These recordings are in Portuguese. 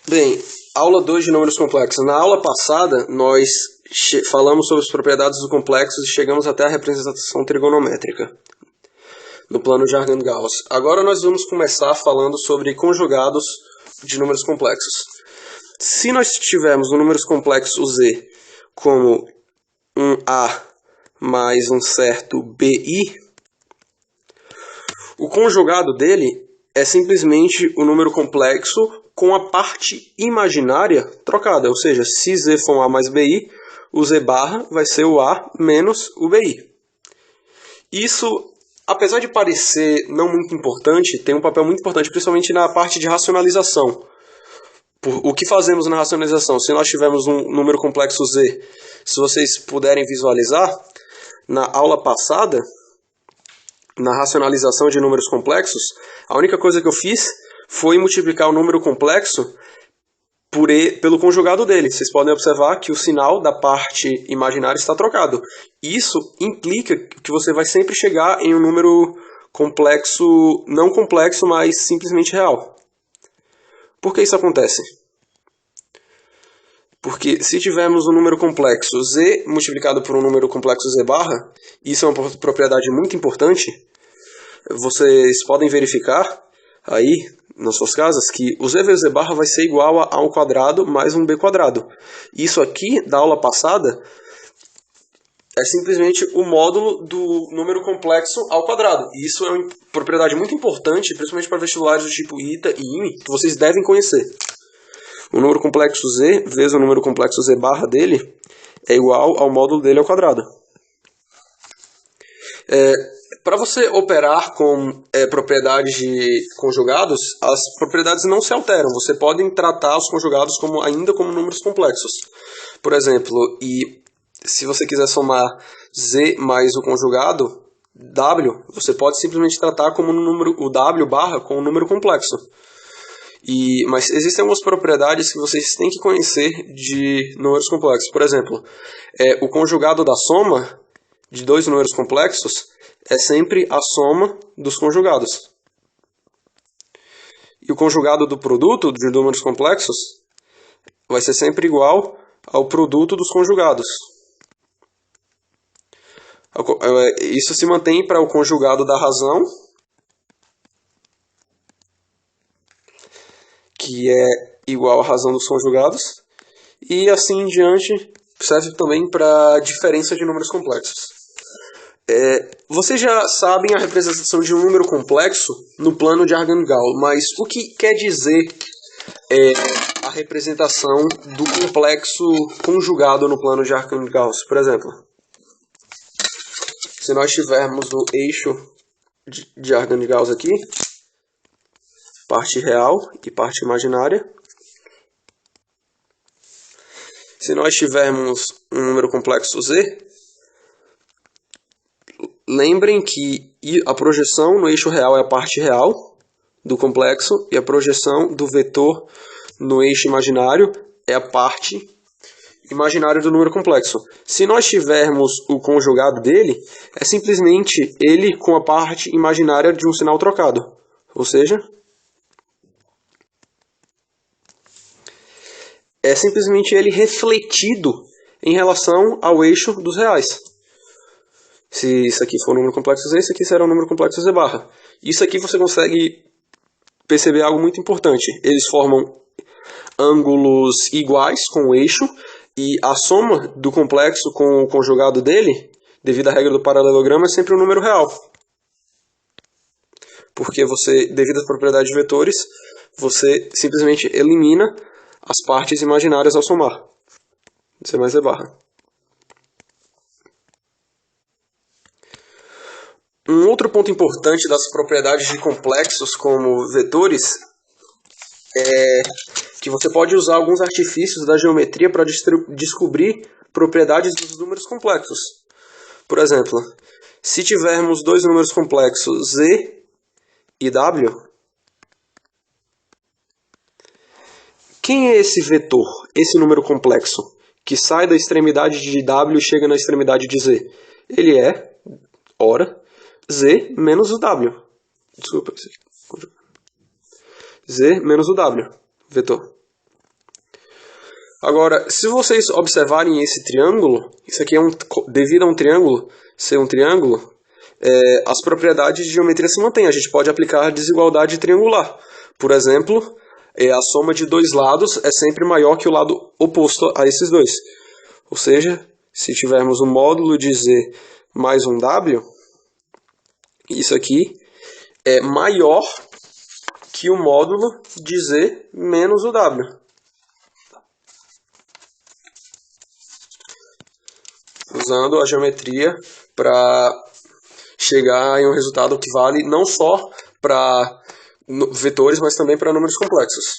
Bem, aula 2 de números complexos. Na aula passada, nós falamos sobre as propriedades dos complexos e chegamos até a representação trigonométrica no plano de Argand-Gauss. Agora nós vamos começar falando sobre conjugados de números complexos. Se nós tivermos um número complexo Z como um A mais um certo BI, o conjugado dele é simplesmente o número complexo com a parte imaginária trocada. Ou seja, se Z for um A mais BI, o Z barra vai ser o A menos o BI. Isso, apesar de parecer não muito importante, tem um papel muito importante, principalmente na parte de racionalização. O que fazemos na racionalização? Se nós tivermos um número complexo Z, se vocês puderem visualizar, na aula passada, na racionalização de números complexos, a única coisa que eu fiz foi multiplicar o número complexo pelo conjugado dele. Vocês podem observar que o sinal da parte imaginária está trocado. Isso implica que você vai sempre chegar em um número complexo, não complexo, mas simplesmente real. Por que isso acontece? Porque se tivermos um número complexo Z multiplicado por um número complexo Z barra, isso é uma propriedade muito importante, vocês podem verificar aí nas suas casas que o Z vezes Z barra vai ser igual a A quadrado mais um B quadrado. Isso aqui, da aula passada, é simplesmente o módulo do número complexo ao quadrado. E isso é uma propriedade muito importante, principalmente para vestibulares do tipo ITA e IME, que vocês devem conhecer. O número complexo Z vezes o número complexo Z barra dele é igual ao módulo dele ao quadrado. Para você operar com propriedades de conjugados, as propriedades não se alteram. Você pode tratar os conjugados ainda como números complexos. Por exemplo, se você quiser somar Z mais o conjugado W, você pode simplesmente tratar como o W barra com um número complexo. Mas existem algumas propriedades que vocês têm que conhecer de números complexos. Por exemplo, o conjugado da soma de dois números complexos é sempre a soma dos conjugados. E o conjugado do produto de números complexos vai ser sempre igual ao produto dos conjugados. Isso se mantém para o conjugado da razão, que é igual à razão dos conjugados, e assim em diante serve também para a diferença de números complexos. Vocês já sabem a representação de um número complexo no plano de Argand-Gauss, mas o que quer dizer a representação do complexo conjugado no plano de Argand-Gauss? Por exemplo, se nós tivermos o eixo de Argand-Gauss aqui, parte real e parte imaginária. Se nós tivermos um número complexo Z, lembrem que a projeção no eixo real é a parte real do complexo e a projeção do vetor no eixo imaginário é a parte imaginária do número complexo. Se nós tivermos o conjugado dele, é simplesmente ele com a parte imaginária de um sinal trocado. Ou seja, é simplesmente ele refletido em relação ao eixo dos reais. Se isso aqui for um número complexo Z, isso aqui será um número complexo Z barra. Isso aqui você consegue perceber algo muito importante. Eles formam ângulos iguais com o eixo e a soma do complexo com o conjugado dele, devido à regra do paralelogramo, é sempre um número real. Porque devido à propriedade de vetores, você simplesmente elimina as partes imaginárias ao somar. C mais Z barra. Um outro ponto importante das propriedades de complexos como vetores é que você pode usar alguns artifícios da geometria para descobrir propriedades dos números complexos. Por exemplo, se tivermos dois números complexos Z e W, quem é esse vetor, esse número complexo, que sai da extremidade de W e chega na extremidade de Z? Ele é, ora, Z menos o W. Desculpa. Z menos o W, vetor. Agora, se vocês observarem esse triângulo, isso aqui é devido a um triângulo ser um triângulo, as propriedades de geometria se mantêm. A gente pode aplicar a desigualdade triangular. Por exemplo, a soma de dois lados é sempre maior que o lado oposto a esses dois. Ou seja, se tivermos um módulo de Z mais um W, isso aqui é maior que o módulo de Z menos o W. Usando a geometria para chegar em um resultado que vale não só para vetores, mas também para números complexos.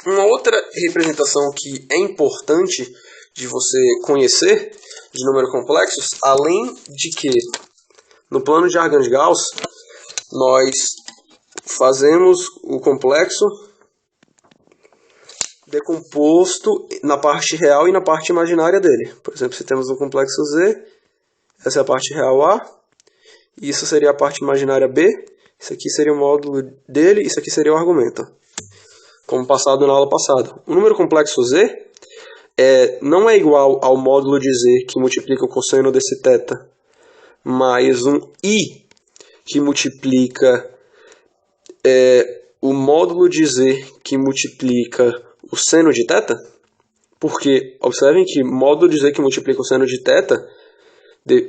Uma outra representação que é importante de você conhecer de números complexos, além de que no plano de Argand-Gauss nós fazemos o complexo decomposto na parte real e na parte imaginária dele. Por exemplo, se temos um complexo Z, essa é a parte real A, isso seria a parte imaginária B, isso aqui seria o módulo dele, isso aqui seria o argumento, como passado na aula passada. O número complexo Z não é igual ao módulo de Z que multiplica o cosseno desse θ mais um I que multiplica o módulo de Z que multiplica o seno de θ, porque observem que módulo de Z que multiplica o seno de θ,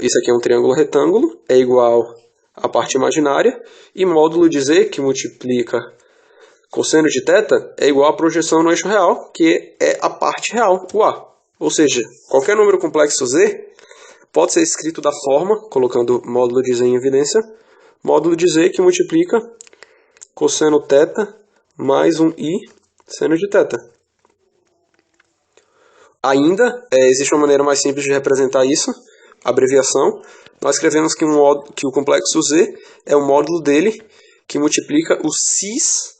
isso aqui é um triângulo retângulo, é igual à parte imaginária, e módulo de Z que multiplica cosseno de θ é igual à projeção no eixo real, que é a parte real, o A. Ou seja, qualquer número complexo Z pode ser escrito da forma, colocando módulo de Z em evidência, módulo de Z que multiplica cosseno θ mais um I seno de θ. Ainda, existe uma maneira mais simples de representar isso, abreviação. Nós escrevemos que o complexo Z é o módulo dele que multiplica o cis,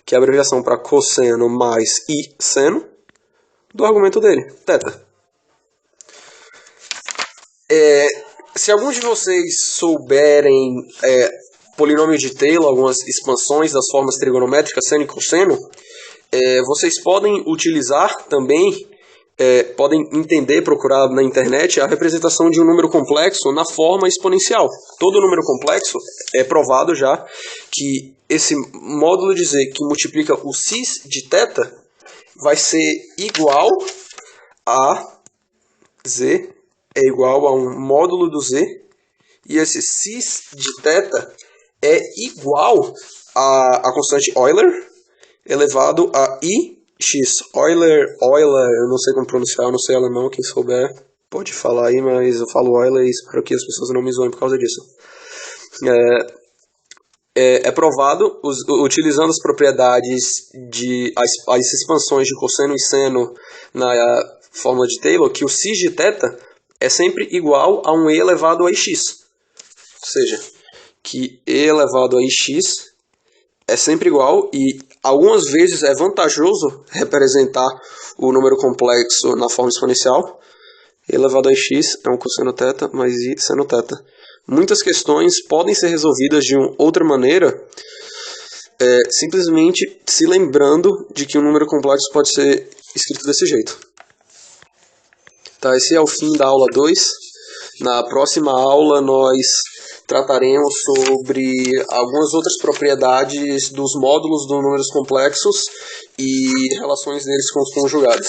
que é a abreviação para cosseno mais I seno, do argumento dele, θ. Se alguns de vocês souberem polinômio de Taylor, algumas expansões das formas trigonométricas seno e cosseno, vocês podem utilizar também, podem entender, procurar na internet a representação de um número complexo na forma exponencial. Todo número complexo é provado já que esse módulo de Z que multiplica o cis de θ vai ser igual a Z é igual a um módulo do Z, e esse cis de θ é igual a constante Euler elevado a ix. Euler, eu não sei como pronunciar, eu não sei alemão, quem souber pode falar aí, mas eu falo Euler e espero que as pessoas não me zoem por causa disso. É provado, utilizando as propriedades as expansões de cosseno e seno na fórmula de Taylor, que o cis de θ é sempre igual a um e elevado a ix. Ou seja, que e elevado a ix é sempre igual, e algumas vezes é vantajoso representar o número complexo na forma exponencial. E elevado a x é um cosseno θ mais i seno θ. Muitas questões podem ser resolvidas de outra maneira, simplesmente se lembrando de que um número complexo pode ser escrito desse jeito. Tá, esse é o fim da aula 2. Na próxima aula nós trataremos sobre algumas outras propriedades dos módulos dos números complexos e relações deles com os conjugados.